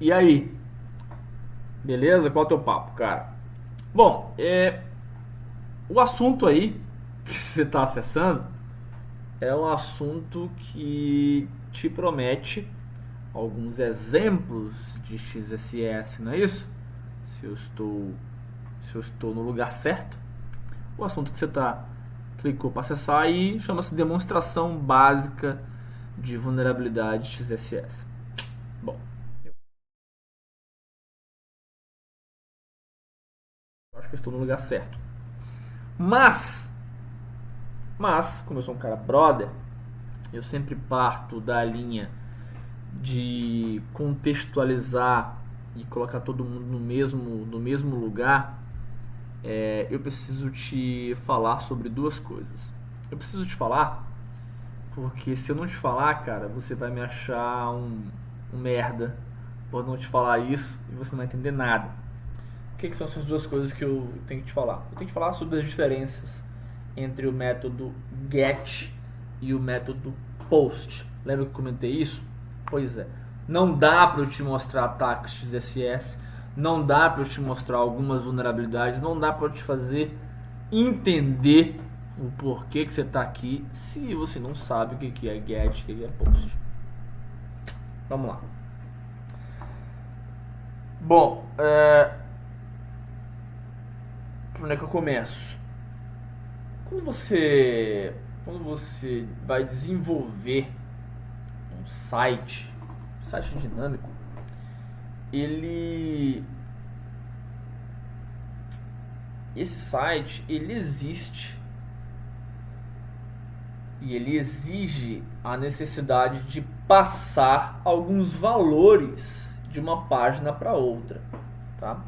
E aí? Beleza? Qual é o teu papo, cara? Bom, o assunto aí que você está acessando é um assunto que te promete alguns exemplos de XSS, não é isso? Se eu estou, se eu estou no lugar certo. O assunto que você clicou para acessar aí chama-se demonstração básica de vulnerabilidade XSS. Bom, eu acho que eu estou no lugar certo. Mas, como eu sou um cara brother, eu sempre parto da linha de contextualizar e colocar todo mundo no mesmo lugar. Eu preciso te falar sobre duas coisas. Eu preciso te falar porque se eu não te falar, cara, você vai me achar um merda por não te falar isso e você não vai entender nada. O que são essas duas coisas que eu tenho que te falar? Eu tenho que te falar sobre as diferenças entre o método GET e o método POST. Lembra que eu comentei isso? Pois é. Não dá para eu te mostrar ataques XSS, não dá para eu te mostrar algumas vulnerabilidades, não dá para eu te fazer entender o porquê que você está aqui se você não sabe o que é GET e o que é POST. Vamos lá. Bom, por onde é que eu começo? Quando você, quando você vai desenvolver um site dinâmico, ele, esse site ele existe e ele exige a necessidade de passar alguns valores de uma página para outra, tá?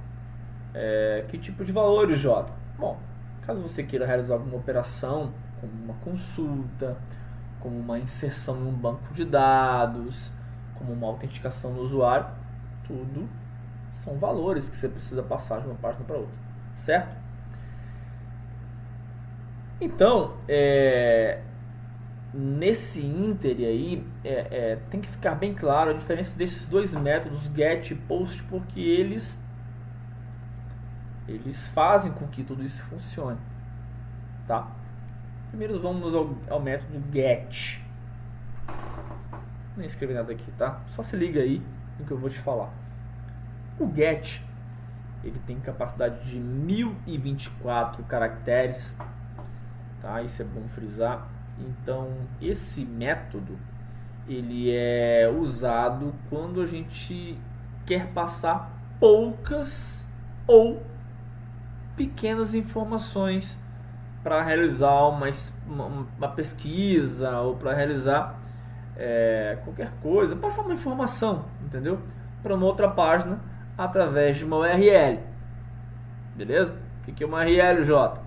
Que tipo de valores, Jota? Bom, caso você queira realizar alguma operação, como uma consulta, como uma inserção em um banco de dados, como uma autenticação do usuário, tudo são valores que você precisa passar de uma página para outra, certo? Então, nesse ínter aí, tem que ficar bem claro a diferença desses dois métodos, GET e POST, porque eles fazem com que tudo isso funcione, tá? Primeiro vamos ao método GET. Nem escrevi nada aqui, tá? Só se liga aí no que eu vou te falar. O GET ele tem capacidade de 1024 caracteres, tá? Isso é bom frisar. Então, esse método ele é usado quando a gente quer passar poucas ou pequenas informações para realizar uma pesquisa ou para realizar qualquer coisa, passar uma informação, entendeu? Para uma outra página através de uma URL, beleza? O que é uma URL, J?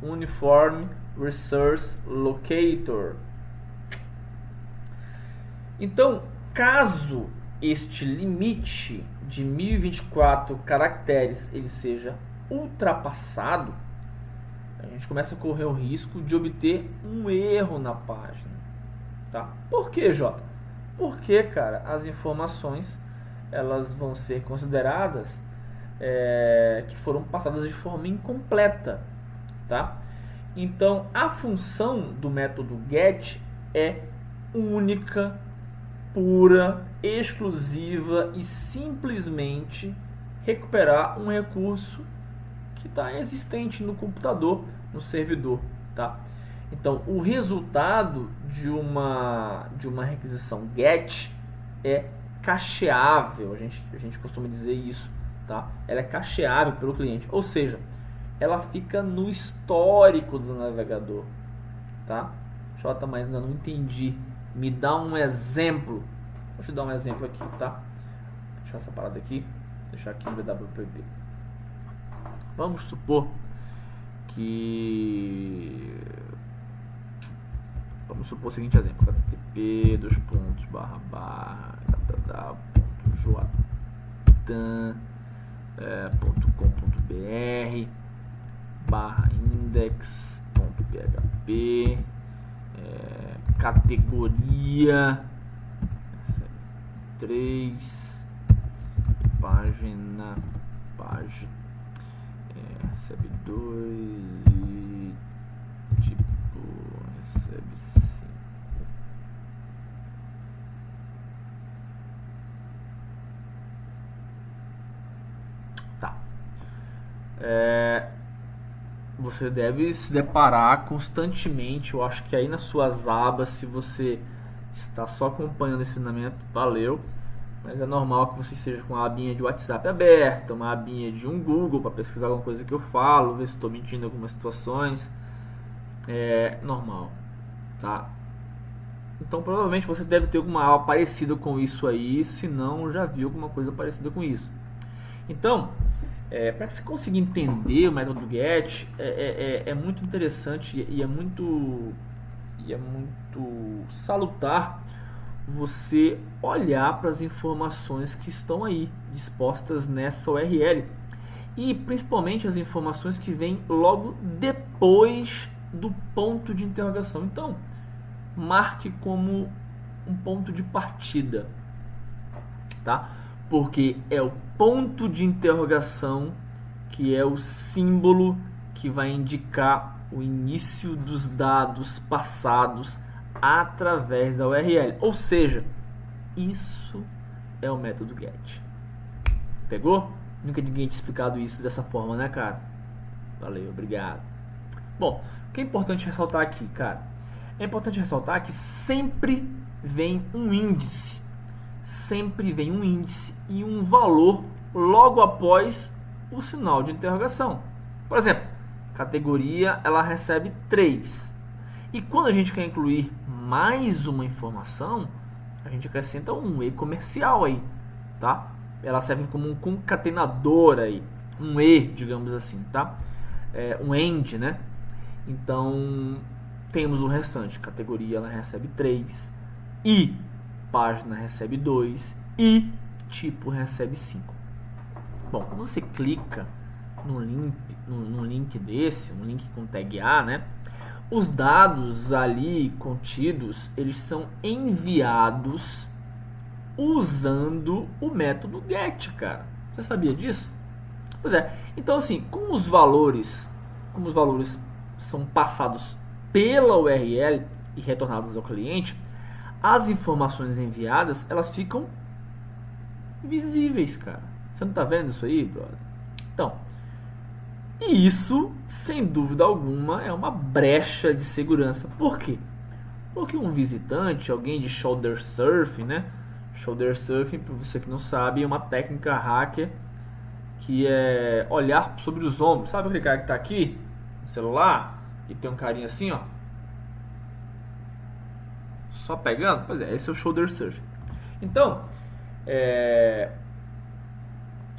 Uniform Resource Locator. Então, caso este limite de 1024 caracteres ele seja ultrapassado, a gente começa a correr o risco de obter um erro na página, tá? Por que, Jota? Porque, cara, as informações elas vão ser consideradas que foram passadas de forma incompleta, tá? Então, a função do método GET é única, pura, exclusiva e simplesmente recuperar um recurso que está existente no computador, no servidor, tá? Então, o resultado de uma requisição GET é cacheável, a gente costuma dizer isso, tá? Ela é cacheável pelo cliente, ou seja, ela fica no histórico do navegador, tá? Jota, mas ainda não entendi. Me dá um exemplo. Vou te dar um exemplo aqui, tá? Vou deixar essa parada aqui, deixar aqui no WPB. Vamos supor que vamos supor o seguinte exemplo: http://www.joatan.com.br index.php categoria 3 página recebe 2 e tipo recebe 5. Tá. Você deve se deparar constantemente, eu acho que aí nas suas abas, se você está só acompanhando esse ensinamento, valeu. Mas é normal que você esteja com uma abinha de WhatsApp aberta, uma abinha de um Google para pesquisar alguma coisa que eu falo, ver se estou mentindo em algumas situações. É normal, tá? Então provavelmente você deve ter alguma aula parecida com isso aí, se não já viu alguma coisa parecida com isso. Então, para você conseguir entender o método GET, é muito interessante e é muito salutar você olhar para as informações que estão aí dispostas nessa URL e principalmente as informações que vêm logo depois do ponto de interrogação. Então, marque como um ponto de partida, tá? Porque é o ponto de interrogação que é o símbolo que vai indicar o início dos dados passados através da URL. Ou seja, isso é o método GET. Pegou? Nunca ninguém tinha explicado isso dessa forma, né, cara? Valeu, obrigado. Bom, o que é importante ressaltar aqui, cara? É importante ressaltar que sempre vem um índice. Sempre vem um índice e um valor logo após o sinal de interrogação. Por exemplo, categoria ela recebe 3. E quando a gente quer incluir mais uma informação, a gente acrescenta um E comercial aí, tá? Ela serve como um concatenador aí, um E, digamos assim, tá? Um AND, né? Então, temos o restante. Categoria ela recebe 3, e página recebe 2 e tipo recebe 5. Bom, quando você clica num link desse, um link com tag A, né? Os dados ali contidos, eles são enviados usando o método GET, cara. Você sabia disso? Pois é. Então assim, como os valores são passados pela URL e retornados ao cliente, as informações enviadas, elas ficam visíveis, cara. Você não tá vendo isso aí, brother? Então, e isso, sem dúvida alguma, é uma brecha de segurança. Por quê? Porque um visitante, alguém de shoulder surfing, né? Shoulder surfing, para você que não sabe, é uma técnica hacker que é olhar sobre os ombros. Sabe aquele cara que tá aqui no celular e tem um carinha assim, ó? Só pegando? Pois é, esse é o shoulder surfing. Então,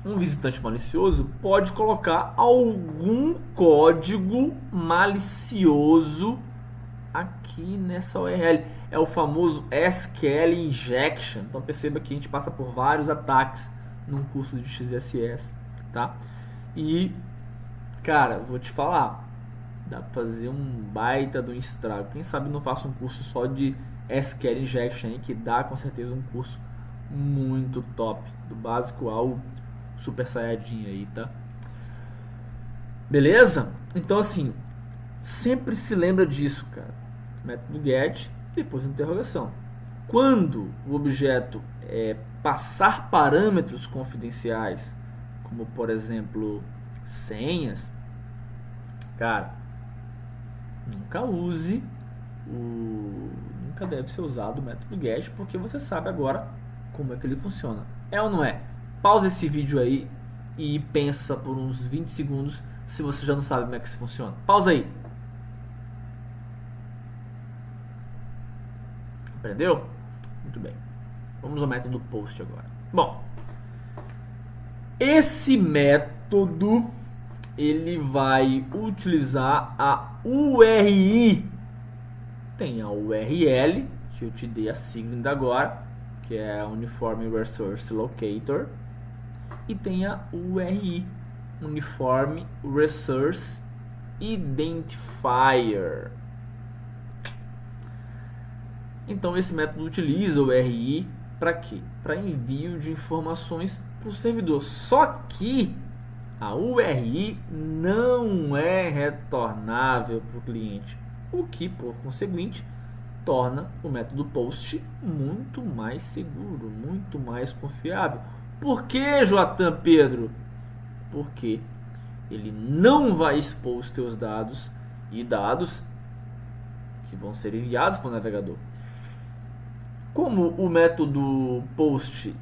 um visitante malicioso pode colocar algum código malicioso aqui nessa URL. É o famoso SQL injection. Então perceba que a gente passa por vários ataques num curso de XSS, tá? E, cara, vou te falar, dá pra fazer um baita do estrago. Quem sabe não faça um curso só de SQL injection aí, que dá com certeza um curso muito top, do básico ao Super Saiyajin aí, tá? Beleza? Então assim, sempre se lembra disso, cara. Método GET, depois interrogação. Quando o objeto passar parâmetros confidenciais, como por exemplo senhas, cara, nunca deve ser usado o método GET, porque você sabe agora como é que ele funciona. É ou não é? Pausa esse vídeo aí e pensa por uns 20 segundos se você já não sabe como é que isso funciona. Pausa aí. Aprendeu? Muito bem. Vamos ao método POST agora. Bom, esse método ele vai utilizar a URI. Tem a URL, que eu te dei a sigla ainda agora, que é a Uniform Resource Locator, e tem a URI, Uniform Resource Identifier. Então esse método utiliza o URI para quê? Para envio de informações para o servidor. Só que a URI não é retornável para o cliente, o que, por conseguinte, torna o método POST muito mais seguro, muito mais confiável. Por que, Joatan Pedro? Porque ele não vai expor os teus dados e dados que vão ser enviados para o navegador. Como o método POST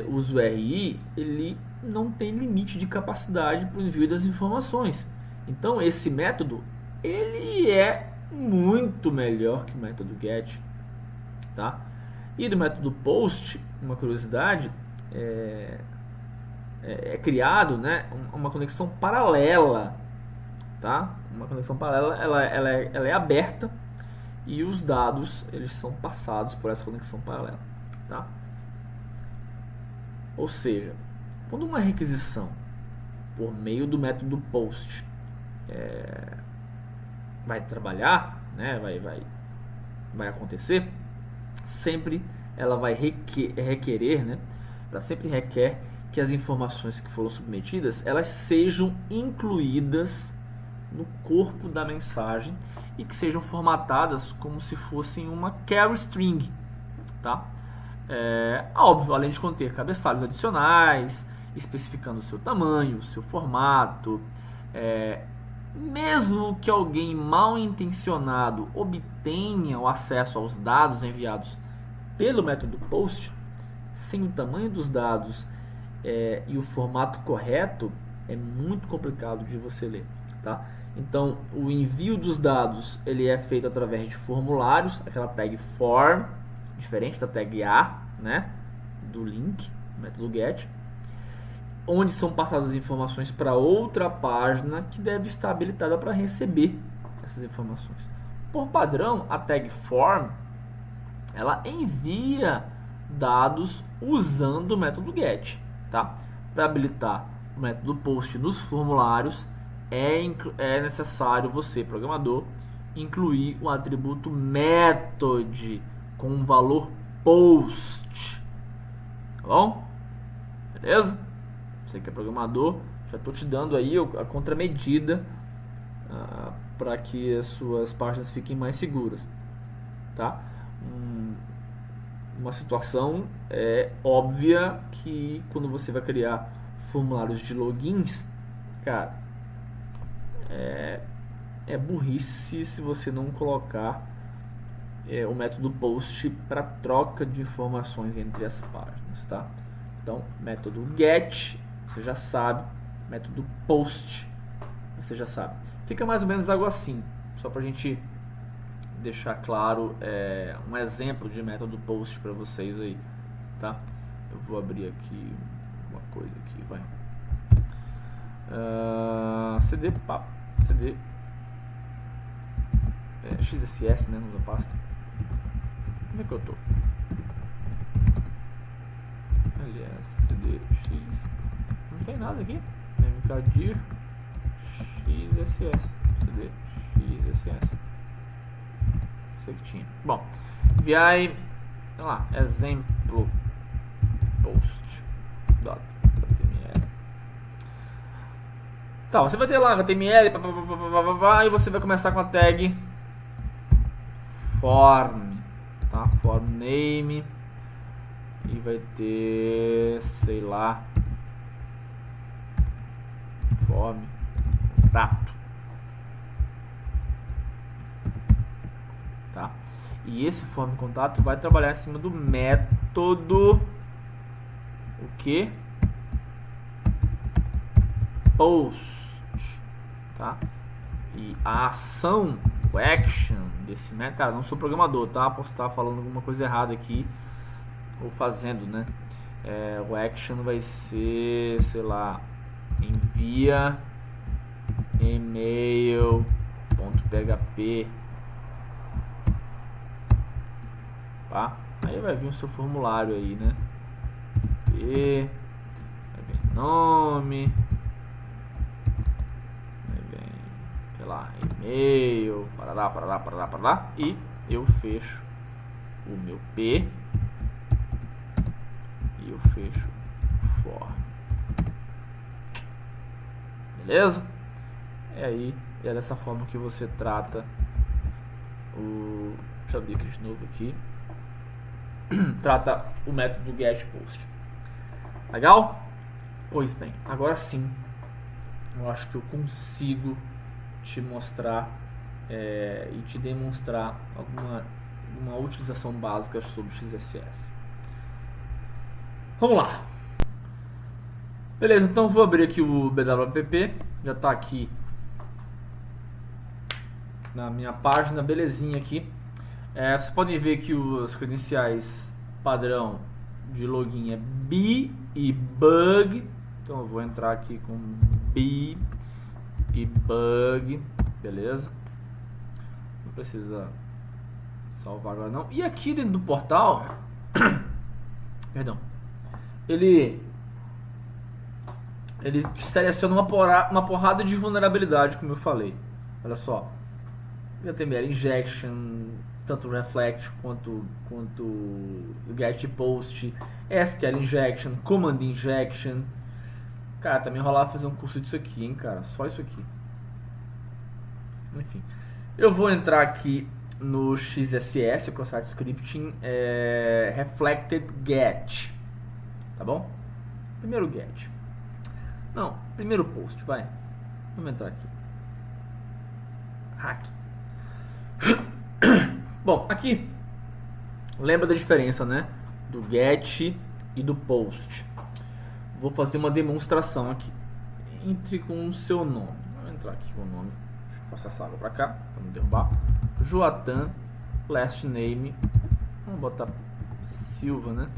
usa o RI, ele não tem limite de capacidade para o envio das informações. Então esse método ele é muito melhor que o método GET, tá? E do método POST, uma curiosidade, é criado, né, uma conexão paralela, tá? Uma conexão paralela, ela é aberta e os dados eles são passados por essa conexão paralela, tá? Ou seja, quando uma requisição por meio do método POST vai trabalhar, né, vai acontecer, sempre ela vai requerer, né, ela sempre requer que as informações que foram submetidas elas sejam incluídas no corpo da mensagem e que sejam formatadas como se fossem uma carry string, tá? Óbvio, além de conter cabeçalhos adicionais, especificando o seu tamanho, o seu formato, mesmo que alguém mal intencionado obtenha o acesso aos dados enviados pelo método POST, sem o tamanho dos dados e o formato correto, é muito complicado de você ler, tá? Então, o envio dos dados ele é feito através de formulários, aquela tag form, diferente da tag A, né, do link, método GET, onde são passadas as informações para outra página que deve estar habilitada para receber essas informações. Por padrão, a tag form ela envia dados usando o método GET, tá? Para habilitar o método POST nos formulários, é necessário você, programador, incluir o atributo method com um valor POST, tá bom? Beleza? Você que é programador, já estou te dando aí a contramedida para que as suas páginas fiquem mais seguras, tá? Uma situação óbvia que quando você vai criar formulários de logins, cara, é burrice se você não colocar o método POST para troca de informações entre as páginas, tá? Então, método GET, você já sabe, método POST, você já sabe. Fica mais ou menos algo assim, só para a gente deixar claro um exemplo de método POST para vocês aí, tá? Eu vou abrir aqui uma coisa aqui, vai. CD XSS, né, na pasta. Como é que eu tô? Aliás, CDX, não tem nada aqui. mkdir XSS, CD XSS. Isso que tinha. Bom, VI, sei lá, exemplo post.html. Tá, você vai ter lá HTML, e você vai começar com a tag form, tá? Form name, e vai ter, sei lá, form contato, tá? E esse form contato vai trabalhar em cima do método o que? POST, tá? E a ação, o action desse método, cara, não sou programador, tá? Posso estar falando alguma coisa errada aqui ou fazendo, né? O action vai ser, sei lá, envia email.php, tá? Aí vai vir o seu formulário aí, né? Vai vir nome, vai vir, sei lá, e-mail, parará, e eu fecho o meu P e eu fecho for. beleza? E aí é dessa forma que você trata o... Deixa eu abrir aqui de novo aqui. Trata o método getPost. Legal? Pois bem, agora sim eu acho que eu consigo te mostrar e te demonstrar uma utilização básica sobre o XSS. Vamos lá. Beleza, então vou abrir aqui o BWPP. Já está aqui na minha página, belezinha aqui. Vocês podem ver que os credenciais padrão de login é B e bug. Então eu vou entrar aqui com B e bug, beleza? Não precisa salvar agora não. E aqui dentro do portal, perdão, ele seleciona uma porrada de vulnerabilidade, como eu falei. Olha só, HTML injection, tanto reflect quanto getPost, SQL injection, command injection. Cara, também rolava fazer um curso disso aqui, hein, cara, só isso aqui. Enfim, eu vou entrar aqui no XSS, o Cross-Site Scripting, Reflected Get, tá bom? Primeiro get. Não, primeiro post, vai. Vamos entrar aqui. Hack. Bom, aqui, lembra da diferença, né? Do get e do post. Vou fazer uma demonstração aqui. Entre com o seu nome. Vou entrar aqui com o nome. Deixa eu passar essa água pra cá, pra não derrubar. Joatan, last name. Vamos botar Silva, né?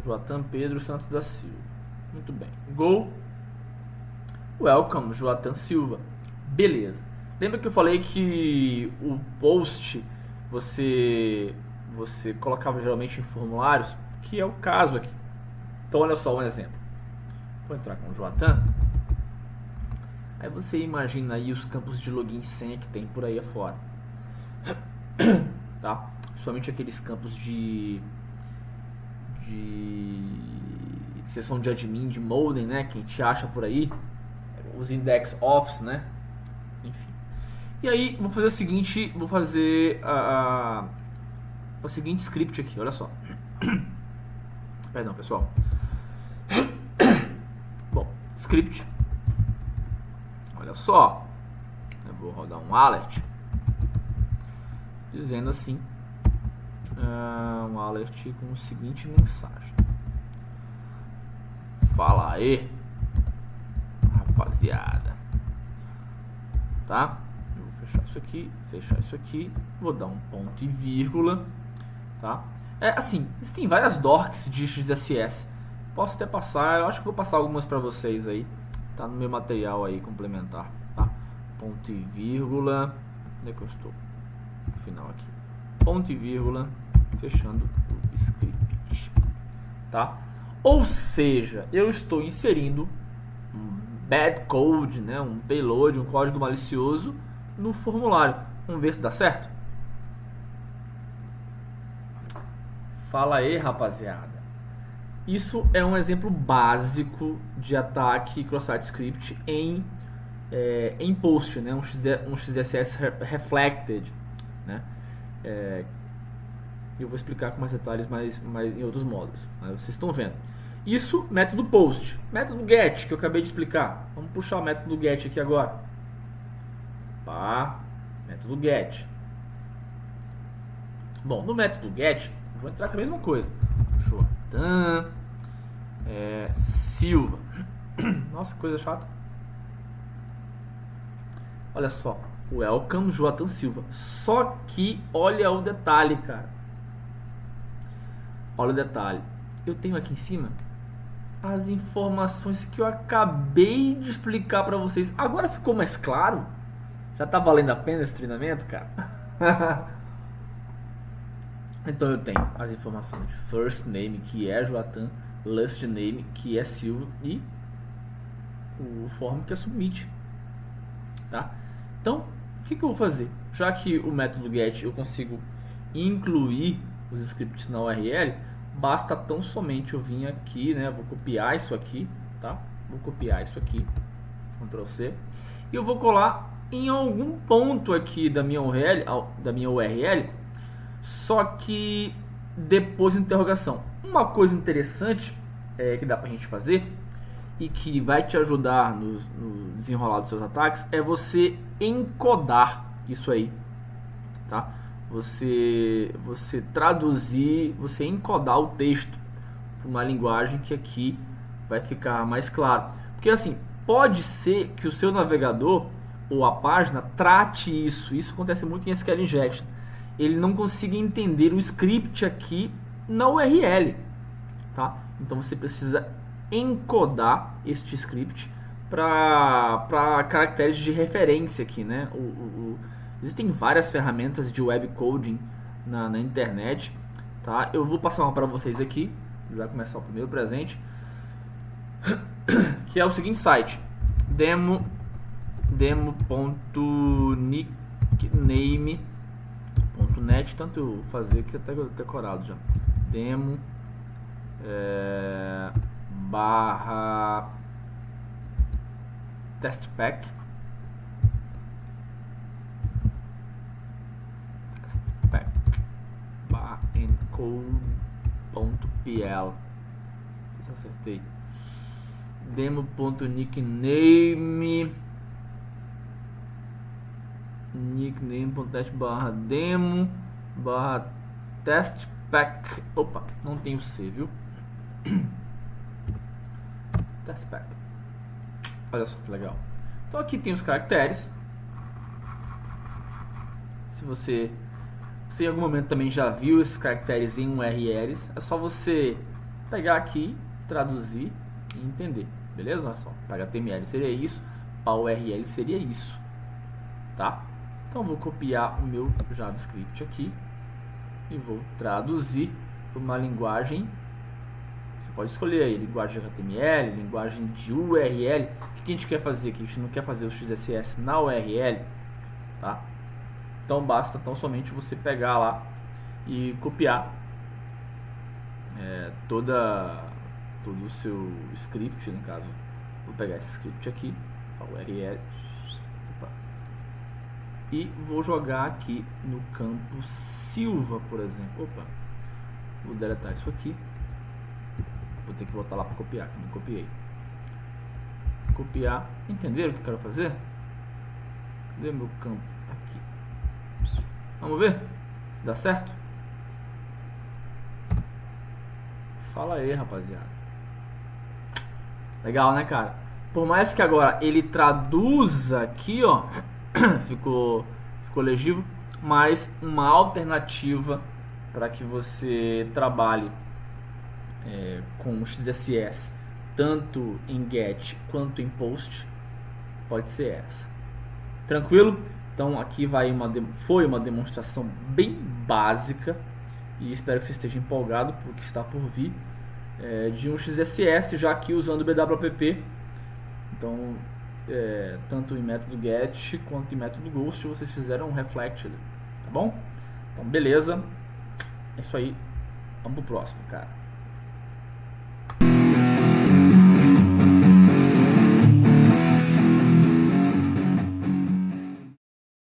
Joatan Pedro Santos da Silva. Muito bem. Go. Welcome, Joatan Silva. Beleza. Lembra que eu falei que o post você colocava geralmente em formulários? Que é o caso aqui. Então olha só um exemplo. Vou entrar com o Joatan. Aí você imagina aí os campos de login e senha que tem por aí afora. Tá? Principalmente aqueles campos de seção de admin, de modem, né? Que a gente acha por aí. Os index offs, né? Enfim. E aí, vou fazer o seguinte, vou fazer o seguinte script aqui, olha só. Perdão, pessoal. Bom, script. Olha só. Eu vou rodar um alert. Dizendo assim. Um alert com a seguinte mensagem. Fala aí, rapaziada. Tá? Eu vou fechar isso aqui, vou dar um ponto e vírgula, tá? Assim, existem várias dorks de XSS. Posso até passar, eu acho que vou passar algumas para vocês aí. Tá no meu material aí complementar, tá? Ponto e vírgula. Onde é que eu estou? No final aqui. Ponto e vírgula, fechando o script, tá? Ou seja, eu estou inserindo um bad code, né? Um payload, um código malicioso no formulário. Vamos ver se dá certo? Fala aí, rapaziada. Isso é um exemplo básico de ataque cross-site script em post, né? Um XSS reflected, né? Eu vou explicar com mais detalhes mais em outros modos, mas vocês estão vendo. Isso, método post. Método get, que eu acabei de explicar. Vamos puxar o método get aqui agora. Opa, método get. Bom, no método get, eu vou entrar com a mesma coisa. Joatan Silva. Nossa, que coisa chata. Olha só. Welcome, Joatan Silva. Só que, olha o detalhe, cara. Olha o detalhe. Eu tenho aqui em cima as informações que eu acabei de explicar para vocês. Agora ficou mais claro? Já tá valendo a pena esse treinamento, cara? Então eu tenho as informações de first name, que é Joatan, last name, que é Silva, e o form, que é submit. Tá? Então, o que eu vou fazer? Já que o método get eu consigo incluir os scripts na URL, basta tão somente eu vir aqui, né? Vou copiar isso aqui, tá? Vou copiar isso aqui, Ctrl C, e eu vou colar em algum ponto aqui da minha URL, só que depois de interrogação. Uma coisa interessante que dá pra gente fazer e que vai te ajudar no desenrolar dos seus ataques é você encodar isso aí, tá? Você traduzir, você encodar o texto para uma linguagem que aqui vai ficar mais claro. Porque assim, pode ser que o seu navegador ou a página trate isso. Isso acontece muito em SQL Injection. Ele não consiga entender o script aqui na URL, tá? Então você precisa encodar este script para caracteres de referência aqui, né? Existem várias ferramentas de web coding na internet, tá? Eu vou passar uma para vocês aqui. Vai começar o primeiro presente, que é o seguinte site: demo.nickname.net. Tanto eu fazer que até decorado já. Demo barra testpack barra encode.pl. Se eu acertei. Nickname.net barra demo barra testpack. Opa, não tem o C, viu? Testpack. Olha só que legal. Então aqui tem os caracteres. Se você em algum momento também já viu esses caracteres em URLs, é só você pegar aqui, traduzir e entender, beleza? Só para HTML seria isso, para URL seria isso, tá? Então vou copiar o meu JavaScript aqui e vou traduzir para uma linguagem. Você pode escolher aí, linguagem de HTML, linguagem de URL. O que a gente quer fazer aqui? A gente não quer fazer o XSS na URL, tá? Então basta somente você pegar lá e copiar todo o seu script. No caso, vou pegar esse script aqui, a URL, e vou jogar aqui no campo Silva, por exemplo. Opa, vou deletar isso aqui. Vou ter que voltar lá para copiar, que não copiei. Copiar. Entenderam o que eu quero fazer? Cadê meu campo? Tá aqui. Vamos ver se dá certo? Fala aí, rapaziada. Legal, né, cara? Por mais que agora ele traduza aqui, ó, ficou legível, mas uma alternativa para que você trabalhe com o XSS tanto em GET quanto em POST pode ser essa. Tranquilo? Então aqui foi uma demonstração bem básica e espero que você esteja empolgado por o que está por vir de um XSS, já aqui usando o BWPP. Então tanto em método GET quanto em método GHOST vocês fizeram um reflected, tá bom? Então beleza, é isso aí, vamos pro próximo, cara.